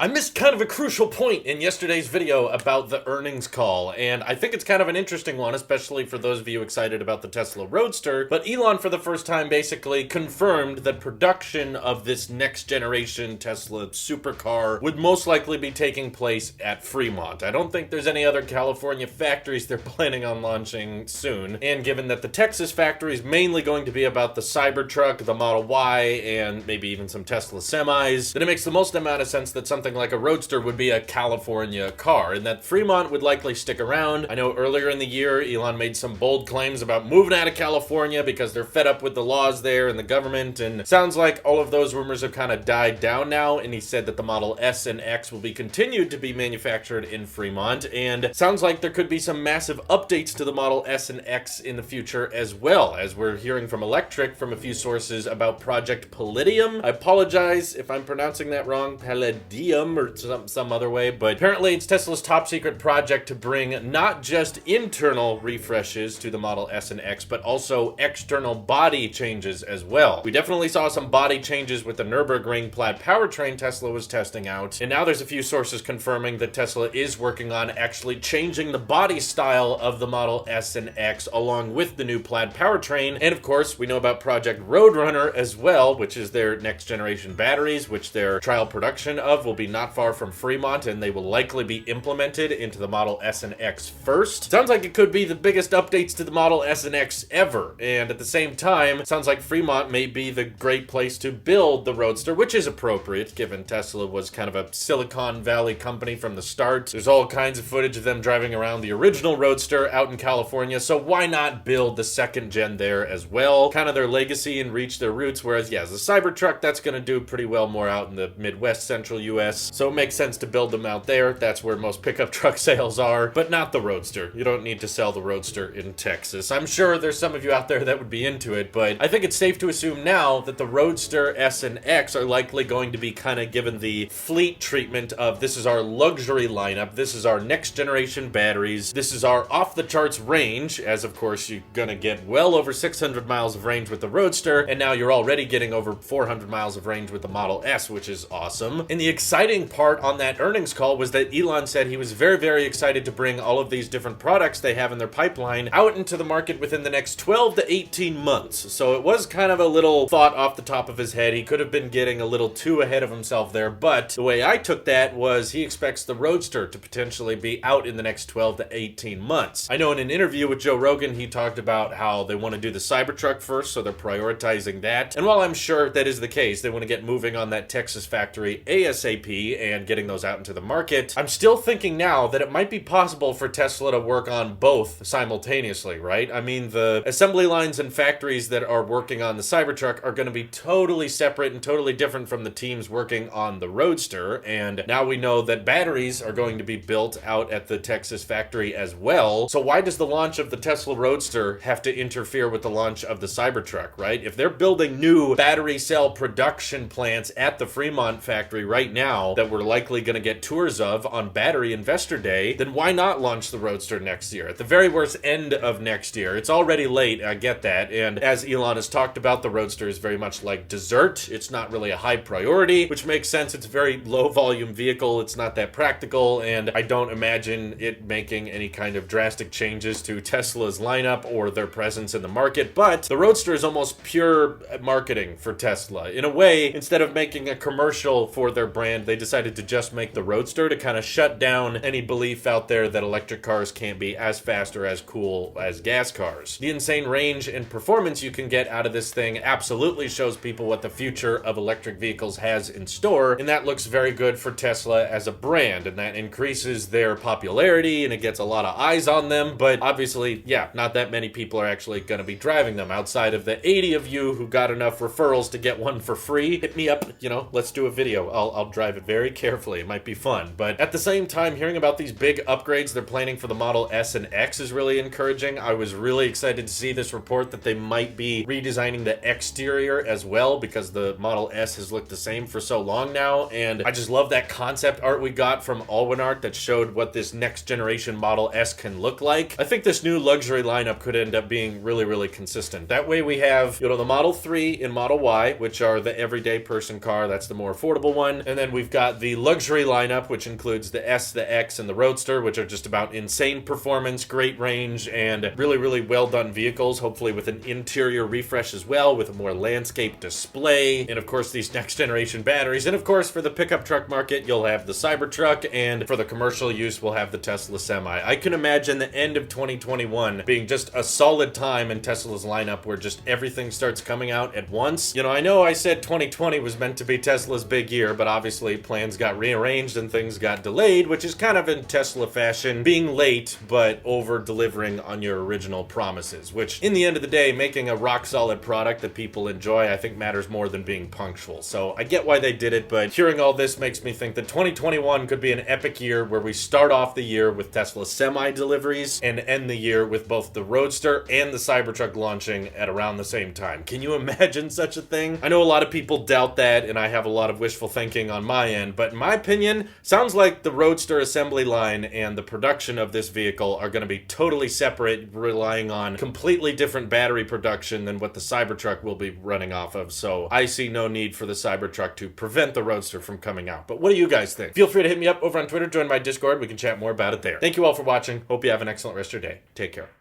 I missed kind of a crucial point in yesterday's video about the earnings call, and I think it's kind of an interesting one, especially for those of you excited about the Tesla Roadster. But Elon, for the first time, basically confirmed that production of this next generation Tesla supercar would most likely be taking place at Fremont. I don't think there's any other California factories they're planning on launching soon, and given that the Texas factory is mainly going to be about the Cybertruck, the Model Y, and maybe even some Tesla semis, then it makes the most amount of sense that something like a Roadster would be a California car, and that Fremont would likely stick around. I know earlier in the year, Elon made some bold claims about moving out of California because they're fed up with the laws there and the government, and sounds like all of those rumors have kind of died down now, and he said that the Model S and X will be continued to be manufactured in Fremont, and sounds like there could be some massive updates to the Model S and X in the future as well, as we're hearing from Electric from a few sources about Project Pallidium. I apologize if I'm pronouncing that wrong, Pallidium or some other way, but apparently it's Tesla's top secret project to bring not just internal refreshes to the Model S and X, but also external body changes as well. We definitely saw some body changes with the Nürburgring plaid powertrain Tesla was testing out, and now there's a few sources confirming that Tesla is working on actually changing the body style of the Model S and X along with the new plaid powertrain. And of course, we know about Project Roadrunner as well, which is their next generation batteries, which their trial production of will be not far from Fremont, and they will likely be implemented into the Model S and X first. Sounds like it could be the biggest updates to the Model S and X ever, and at the same time, sounds like Fremont may be the great place to build the Roadster, which is appropriate given Tesla was kind of a Silicon Valley company from the start. There's all kinds of footage of them driving around the original Roadster out in California, so why not build the second gen there as well? Kind of their legacy and reach their roots, whereas, yeah, the Cybertruck, that's gonna do pretty well more out in the Midwest, Central US. So it makes sense to build them out there. That's where most pickup truck sales are, but not the Roadster. You don't need to sell the Roadster in Texas. I'm sure there's some of you out there that would be into it, but I think it's safe to assume now that the Roadster S and X are likely going to be kind of given the fleet treatment of this is our luxury lineup, this is our next generation batteries, this is our off the charts range, as of course you're gonna get well over 600 miles of range with the Roadster, and now you're already getting over 400 miles of range with the Model S, which is awesome. And the exciting part on that earnings call was that Elon said he was very, very excited to bring all of these different products they have in their pipeline out into the market within the next 12 to 18 months. So it was kind of a little thought off the top of his head. He could have been getting a little too ahead of himself there, but the way I took that was he expects the Roadster to potentially be out in the next 12 to 18 months. I know in an interview with Joe Rogan, he talked about how they want to do the Cybertruck first, so they're prioritizing that. And while I'm sure that is the case, they want to get moving on that Texas factory ASAP and getting those out into the market, I'm still thinking now that it might be possible for Tesla to work on both simultaneously, right? I mean, the assembly lines and factories that are working on the Cybertruck are going to be totally separate and totally different from the teams working on the Roadster, and now we know that batteries are going to be built out at the Texas factory as well. So why does the launch of the Tesla Roadster have to interfere with the launch of the Cybertruck, right? If they're building new battery cell production plants at the Fremont factory right now that we're likely going to get tours of on Battery Investor Day, then why not launch the Roadster next year? At the very worst end of next year. It's already late, I get that, and as Elon has talked about, the Roadster is very much like dessert. It's not really a high priority, which makes sense. It's a very low volume vehicle. It's not that practical, and I don't imagine it making any kind of drastic changes to Tesla's lineup or their presence in the market, but the Roadster is almost pure marketing for Tesla. In a way, instead of making a commercial for their brand, they decided to just make the Roadster to kind of shut down any belief out there that electric cars can't be as fast or as cool as gas cars. The insane range and performance you can get out of this thing absolutely shows people what the future of electric vehicles has in store, and that looks very good for Tesla as a brand, and that increases their popularity and it gets a lot of eyes on them, but obviously, yeah, not that many people are actually going to be driving them outside of the 80 of you who got enough referrals to get one for free. Hit me up, let's do a video. I'll drive it very carefully. It might be fun, but at the same time, hearing about these big upgrades they're planning for the Model S and X is really encouraging. I was really excited to see this report that they might be redesigning the exterior as well, because the Model S has looked the same for so long now, and I just love that concept art we got from Alwyn Art that showed what this next generation Model S can look like. I think this new luxury lineup could end up being really, really consistent. That way we have, the Model 3 and Model Y, which are the everyday person car. That's the more affordable one. And then we've You've got the luxury lineup, which includes the S, the X, and the Roadster, which are just about insane performance, great range, and really, really well done vehicles, hopefully with an interior refresh as well, with a more landscape display, and of course these next generation batteries. And of course for the pickup truck market, you'll have the Cybertruck, and for the commercial use, we'll have the Tesla Semi. I can imagine the end of 2021 being just a solid time in Tesla's lineup where just everything starts coming out at once. You know, I know I said 2020 was meant to be Tesla's big year, but obviously plans got rearranged and things got delayed, which is kind of in Tesla fashion, being late but over delivering on your original promises, which in the end of the day, making a rock solid product that people enjoy, I think matters more than being punctual. So I get why they did it, but hearing all this makes me think that 2021 could be an epic year where we start off the year with Tesla Semi deliveries and end the year with both the Roadster and the Cybertruck launching at around the same time. Can you imagine such a thing? I know a lot of people doubt that, and I have a lot of wishful thinking on my end, but in my opinion, sounds like the Roadster assembly line and the production of this vehicle are going to be totally separate, relying on completely different battery production than what the Cybertruck will be running off of, so I see no need for the Cybertruck to prevent the Roadster from coming out. But what do you guys think? Feel free to hit me up over on Twitter, join my Discord, we can chat more about it there. Thank you all for watching, hope you have an excellent rest of your day. Take care.